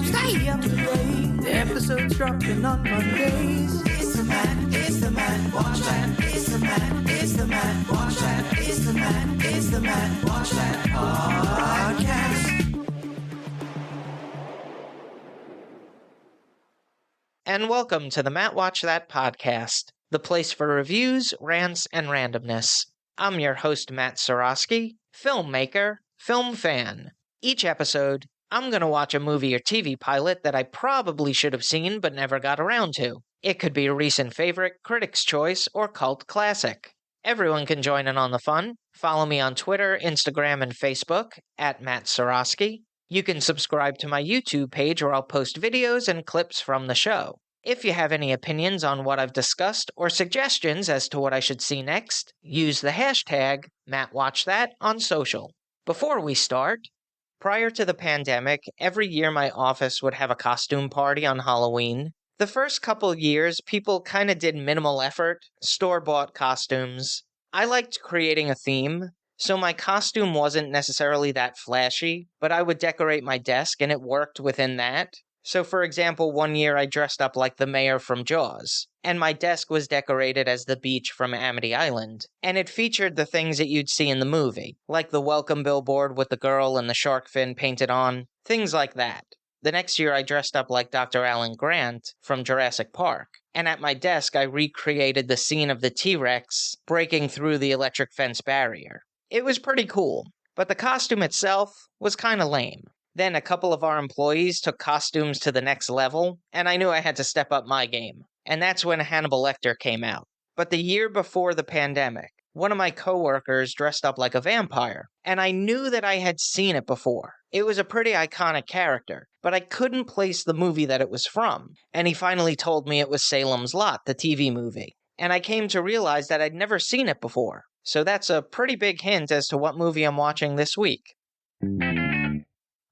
Stay up to date. The episode's dropping on Mondays. It's the Matt, watch that. It's the Matt, watch that. It's the Matt, watch that podcast. And welcome to the Matt Watch That podcast, the place for reviews, rants, and randomness. I'm your host, Matt Seroski, filmmaker, film fan. Each episode, I'm going to watch a movie or TV pilot that I probably should have seen but never got around to. It could be a recent favorite, critic's choice, or cult classic. Everyone can join in on the fun. Follow me on Twitter, Instagram, and Facebook at Matt Seroski. You can subscribe to my YouTube page where I'll post videos and clips from the show. If you have any opinions on what I've discussed or suggestions as to what I should see next, use the hashtag MattWatchThat on social. Before we start, prior to the pandemic, every year my office would have a costume party on Halloween. The first couple years, people kind of did minimal effort, store-bought costumes. I liked creating a theme, so my costume wasn't necessarily that flashy, but I would decorate my desk and it worked within that. So for example, one year I dressed up like the mayor from Jaws, and my desk was decorated as the beach from Amity Island, and it featured the things that you'd see in the movie, like the welcome billboard with the girl and the shark fin painted on, things like that. The next year I dressed up like Dr. Alan Grant from Jurassic Park, and at my desk I recreated the scene of the T-Rex breaking through the electric fence barrier. It was pretty cool, but the costume itself was kinda lame. Then a couple of our employees took costumes to the next level, and I knew I had to step up my game. And that's when Hannibal Lecter came out. But the year before the pandemic, one of my coworkers dressed up like a vampire, and I knew that I had seen it before. It was a pretty iconic character, but I couldn't place the movie that it was from, and he finally told me it was Salem's Lot, the TV movie. And I came to realize that I'd never seen it before, so that's a pretty big hint as to what movie I'm watching this week.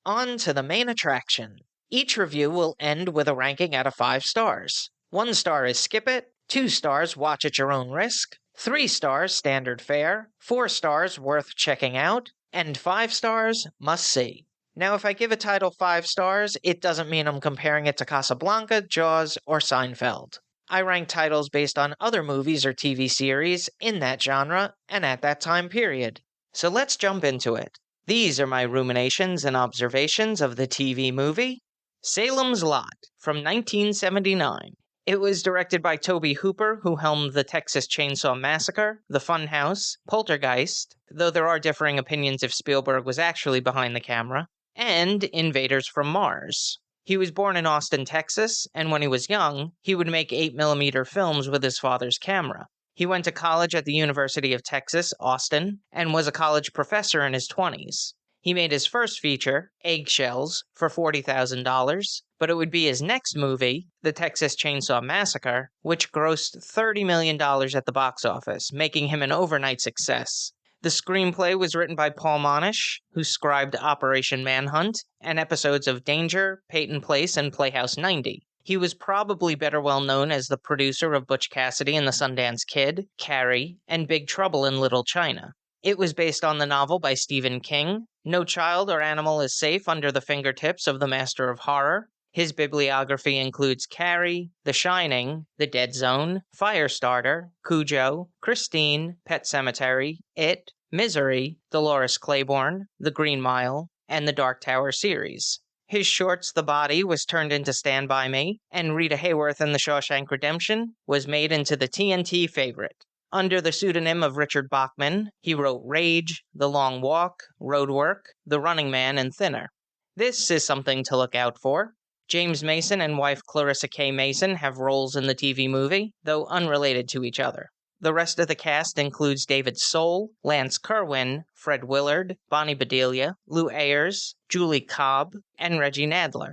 On to the main attraction. Each review will end with a ranking out of 5 stars. 1 star is skip it, 2 stars watch at your own risk, 3 stars standard fare, 4 stars worth checking out, and 5 stars must see. Now if I give a title 5 stars, it doesn't mean I'm comparing it to Casablanca, Jaws, or Seinfeld. I rank titles based on other movies or TV series in that genre and at that time period. So let's jump into it. These are my ruminations and observations of the TV movie, Salem's Lot, from 1979. It was directed by Tobe Hooper, who helmed the Texas Chainsaw Massacre, The Funhouse, Poltergeist, though there are differing opinions if Spielberg was actually behind the camera, and Invaders from Mars. He was born in Austin, Texas, and when he was young, he would make 8mm films with his father's camera. He went to college at the University of Texas, Austin, and was a college professor in his 20s. He made his first feature, Eggshells, for $40,000, but it would be his next movie, The Texas Chainsaw Massacre, which grossed $30 million at the box office, making him an overnight success. The screenplay was written by Paul Monish, who scribed Operation Manhunt and episodes of Danger, Peyton Place, and Playhouse 90. He was probably better well known as the producer of Butch Cassidy and the Sundance Kid, Carrie, and Big Trouble in Little China. It was based on the novel by Stephen King. No child or animal is safe under the fingertips of the master of horror. His bibliography includes Carrie, The Shining, The Dead Zone, Firestarter, Cujo, Christine, Pet Sematary, It, Misery, Dolores Claiborne, The Green Mile, and the Dark Tower series. His shorts The Body was turned into Stand By Me, and Rita Hayworth in The Shawshank Redemption was made into the TNT favorite. Under the pseudonym of Richard Bachman, he wrote Rage, The Long Walk, Roadwork, The Running Man, and Thinner. This is something to look out for. James Mason and wife Clarissa K. Mason have roles in the TV movie, though unrelated to each other. The rest of the cast includes David Soul, Lance Kerwin, Fred Willard, Bonnie Bedelia, Lou Ayres, Julie Cobb, and Reggie Nadler.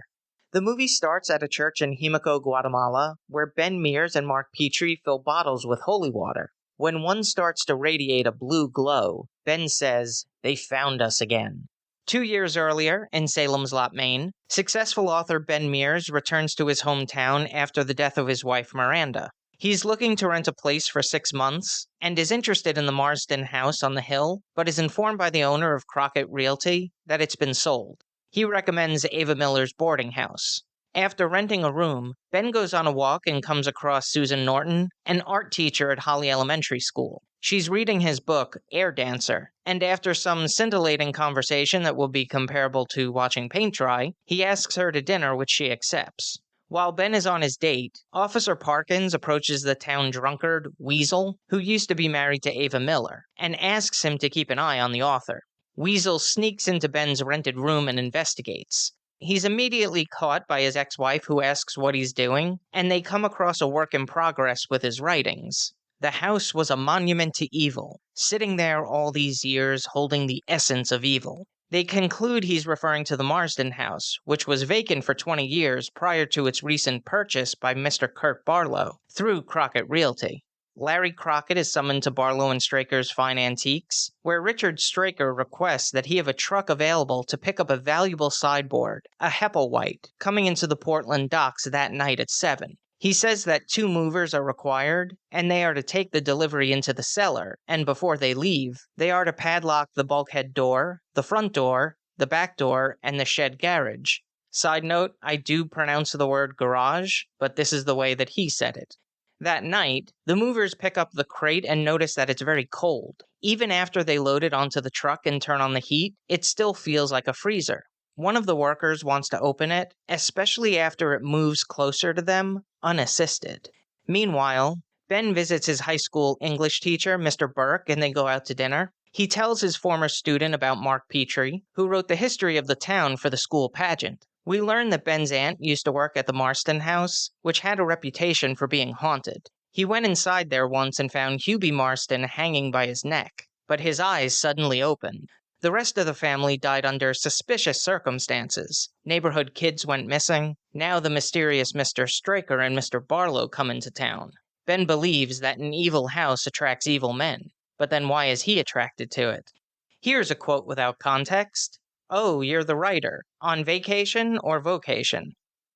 The movie starts at a church in Jimaco, Guatemala, where Ben Mears and Mark Petrie fill bottles with holy water. When one starts to radiate a blue glow, Ben says, "They found us again." 2 years earlier, in Salem's Lot, Maine, successful author Ben Mears returns to his hometown after the death of his wife Miranda. He's looking to rent a place for 6 months, and is interested in the Marsden house on the hill, but is informed by the owner of Crockett Realty that it's been sold. He recommends Ava Miller's boarding house. After renting a room, Ben goes on a walk and comes across Susan Norton, an art teacher at Holly Elementary School. She's reading his book, Air Dancer, and after some scintillating conversation that will be comparable to watching paint dry, he asks her to dinner, which she accepts. While Ben is on his date, Officer Parkins approaches the town drunkard, Weasel, who used to be married to Ava Miller, and asks him to keep an eye on the author. Weasel sneaks into Ben's rented room and investigates. He's immediately caught by his ex-wife who asks what he's doing, and they come across a work in progress with his writings. The house was a monument to evil, sitting there all these years holding the essence of evil. They conclude he's referring to the Marsden house, which was vacant for 20 years prior to its recent purchase by Mr. Kurt Barlow through Crockett Realty. Larry Crockett is summoned to Barlow and Straker's Fine Antiques, where Richard Straker requests that he have a truck available to pick up a valuable sideboard, a Hepplewhite, coming into the Portland docks that night at 7. He says that 2 movers are required, and they are to take the delivery into the cellar, and before they leave, they are to padlock the bulkhead door, the front door, the back door, and the shed garage. Side note, I do pronounce the word garage, but this is the way that he said it. That night, the movers pick up the crate and notice that it's very cold. Even after they load it onto the truck and turn on the heat, it still feels like a freezer. One of the workers wants to open it, especially after it moves closer to them, unassisted. Meanwhile, Ben visits his high school English teacher, Mr. Burke, and they go out to dinner. He tells his former student about Mark Petrie, who wrote the history of the town for the school pageant. We learn that Ben's aunt used to work at the Marsden house, which had a reputation for being haunted. He went inside there once and found Hubie Marsden hanging by his neck, but his eyes suddenly opened. The rest of the family died under suspicious circumstances. Neighborhood kids went missing. Now the mysterious Mr. Straker and Mr. Barlow come into town. Ben believes that an evil house attracts evil men, but then why is he attracted to it? Here's a quote without context. "Oh, you're the writer. On vacation or vocation?"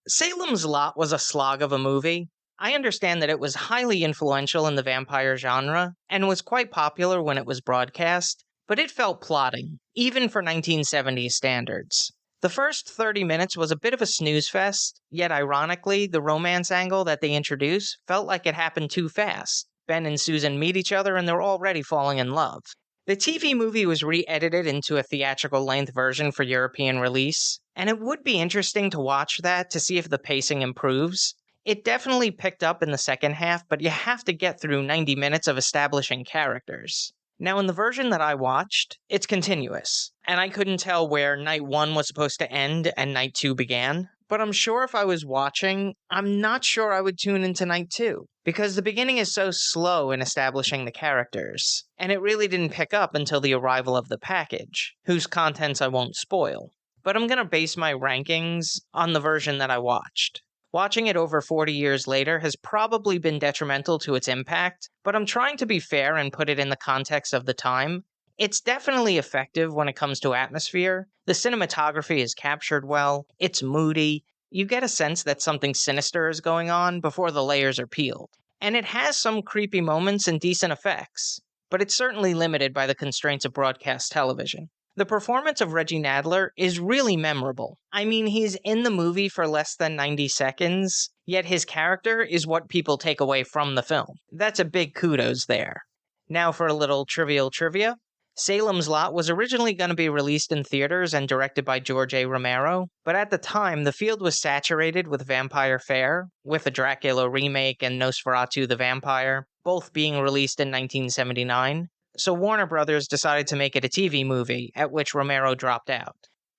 Salem's Lot was a slog of a movie. I understand that it was highly influential in the vampire genre, and was quite popular when it was broadcast, but it felt plodding, even for 1970s standards. The first 30 minutes was a bit of a snooze fest, yet ironically, the romance angle that they introduced felt like it happened too fast. Ben and Susan meet each other and they're already falling in love. The TV movie was re-edited into a theatrical-length version for European release, and it would be interesting to watch that to see if the pacing improves. It definitely picked up in the second half, but you have to get through 90 minutes of establishing characters. Now, in the version that I watched, it's continuous, and I couldn't tell where night 1 was supposed to end and night 2 began. But I'm sure if I was watching, I'm not sure I would tune into night 2, because the beginning is so slow in establishing the characters, and it really didn't pick up until the arrival of the package, whose contents I won't spoil. But I'm going to base my rankings on the version that I watched. Watching it over 40 years later has probably been detrimental to its impact, but I'm trying to be fair and put it in the context of the time. It's definitely effective when it comes to atmosphere. The cinematography is captured well, it's moody, you get a sense that something sinister is going on before the layers are peeled. And it has some creepy moments and decent effects, but it's certainly limited by the constraints of broadcast television. The performance of Reggie Nadler is really memorable. I mean, he's in the movie for less than 90 seconds, yet his character is what people take away from the film. That's a big kudos there. Now for a little trivial trivia. Salem's Lot was originally going to be released in theaters and directed by George A. Romero, but at the time, the field was saturated with vampire fare, with a Dracula remake and Nosferatu the Vampire, both being released in 1979, so Warner Brothers decided to make it a TV movie, at which Romero dropped out.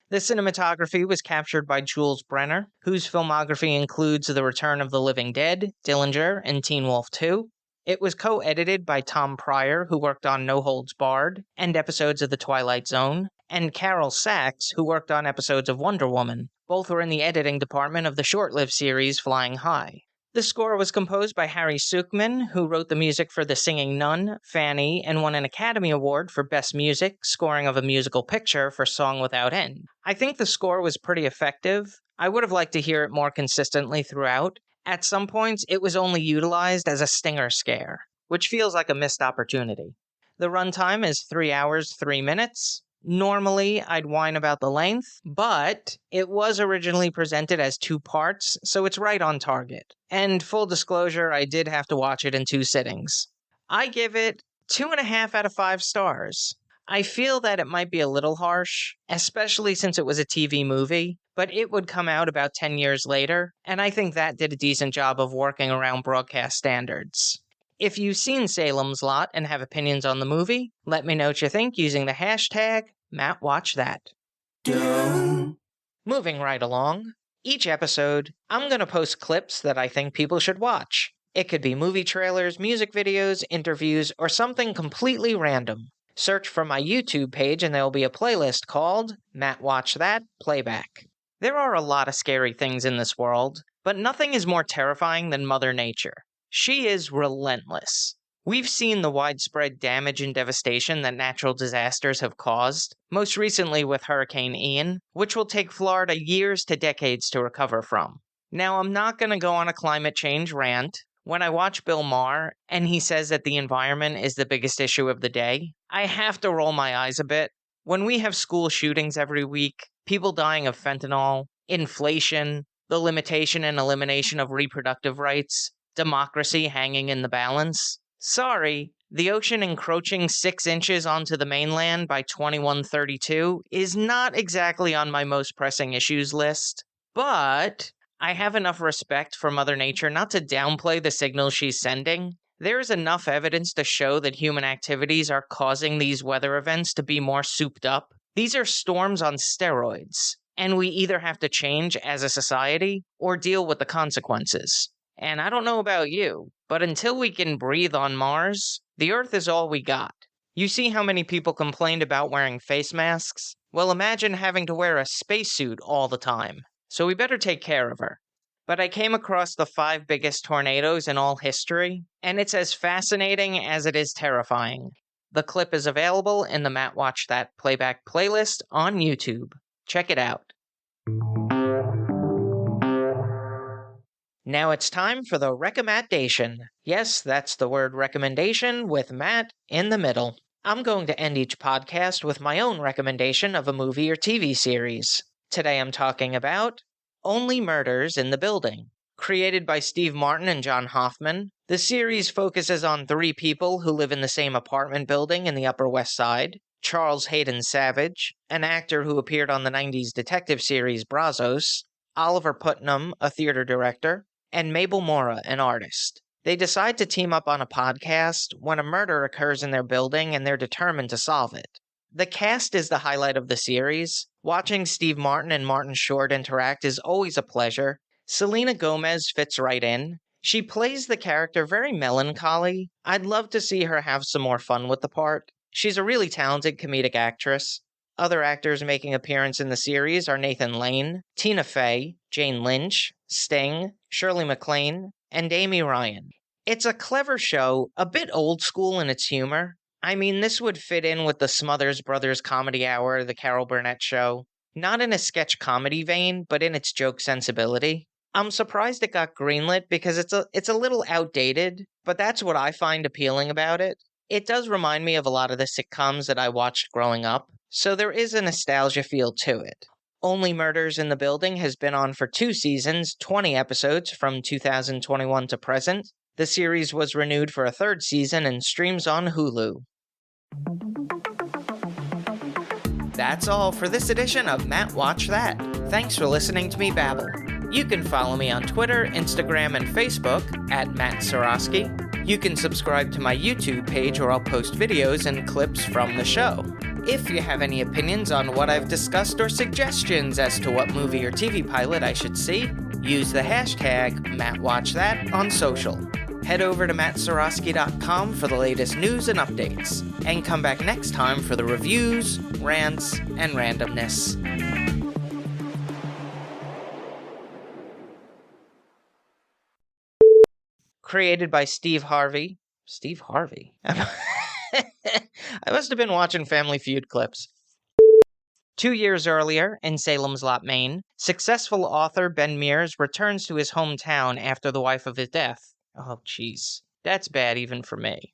The cinematography was captured by Jules Brenner, whose filmography includes The Return of the Living Dead, Dillinger, and Teen Wolf 2. It was co-edited by Tom Pryor, who worked on No Holds Barred and episodes of The Twilight Zone, and Carol Sachs, who worked on episodes of Wonder Woman. Both were in the editing department of the short-lived series Flying High. The score was composed by Harry Sukman, who wrote the music for The Singing Nun, Fanny, and won an Academy Award for Best Music, scoring of a musical picture for Song Without End. I think the score was pretty effective. I would have liked to hear it more consistently throughout. At some points, it was only utilized as a stinger scare, which feels like a missed opportunity. The runtime is 3 hours, 3 minutes. Normally, I'd whine about the length, but it was originally presented as 2 parts, so it's right on target. And full disclosure, I did have to watch it in 2 sittings. I give it 2.5 out of 5 stars. I feel that it might be a little harsh, especially since it was a TV movie, but it would come out about 10 years later, and I think that did a decent job of working around broadcast standards. If you've seen Salem's Lot and have opinions on the movie, let me know what you think using the hashtag #MattWatchThat. Moving right along, each episode, I'm going to post clips that I think people should watch. It could be movie trailers, music videos, interviews, or something completely random. Search for my YouTube page and there will be a playlist called Matt Watch That Playback. There are a lot of scary things in this world, but nothing is more terrifying than Mother Nature. She is relentless. We've seen the widespread damage and devastation that natural disasters have caused, most recently with Hurricane Ian, which will take Florida years to decades to recover from. Now, I'm not going to go on a climate change rant. When I watch Bill Maher and he says that the environment is the biggest issue of the day, I have to roll my eyes a bit. When we have school shootings every week, people dying of fentanyl, inflation, the limitation and elimination of reproductive rights, democracy hanging in the balance. Sorry, the ocean encroaching 6 inches onto the mainland by 2132 is not exactly on my most pressing issues list, but I have enough respect for Mother Nature not to downplay the signals she's sending. There is enough evidence to show that human activities are causing these weather events to be more souped up. These are storms on steroids, and we either have to change as a society or deal with the consequences. And I don't know about you, but until we can breathe on Mars, the Earth is all we got. You see how many people complained about wearing face masks? Well, imagine having to wear a spacesuit all the time. So we better take care of her. But I came across the 5 biggest tornadoes in all history, and it's as fascinating as it is terrifying. The clip is available in the Matt Watch That Playback playlist on YouTube. Check it out. Now it's time for the recommendation. Yes, that's the word recommendation with Matt in the middle. I'm going to end each podcast with my own recommendation of a movie or TV series. Today I'm talking about Only Murders in the Building. Created by Steve Martin and John Hoffman, the series focuses on 3 people who live in the same apartment building in the Upper West Side. Charles Hayden Savage, an actor who appeared on the 90s detective series Brazos, Oliver Putnam, a theater director, and Mabel Mora, an artist. They decide to team up on a podcast when a murder occurs in their building and they're determined to solve it. The cast is the highlight of the series. Watching Steve Martin and Martin Short interact is always a pleasure. Selena Gomez fits right in. She plays the character very melancholy. I'd love to see her have some more fun with the part. She's a really talented comedic actress. Other actors making appearance in the series are Nathan Lane, Tina Fey, Jane Lynch, Sting, Shirley MacLaine, and Amy Ryan. It's a clever show, a bit old school in its humor. I mean, this would fit in with the Smothers Brothers Comedy Hour, the Carol Burnett Show. Not in a sketch comedy vein, but in its joke sensibility. I'm surprised it got greenlit because it's a little outdated, but that's what I find appealing about it. It does remind me of a lot of the sitcoms that I watched growing up, so there is a nostalgia feel to it. Only Murders in the Building has been on for 2 seasons, 20 episodes from 2021 to present. The series was renewed for a 3rd season and streams on Hulu. That's all for this edition of Matt Watch That. Thanks for listening to me babble. You can follow me on Twitter, Instagram, and Facebook at Matt Seroski. You can subscribe to my YouTube page where I'll post videos and clips from the show. If you have any opinions on what I've discussed or suggestions as to what movie or TV pilot I should see, use the hashtag MattWatchThat on social. Head over to mattseroski.com for the latest news and updates, and come back next time for the reviews, rants, and randomness. Created by Steve Harvey. Steve Harvey? I must have been watching Family Feud clips. 2 years earlier, in Salem's Lot, Maine, successful author Ben Mears returns to his hometown after the wife of his death. Oh, jeez. That's bad even for me.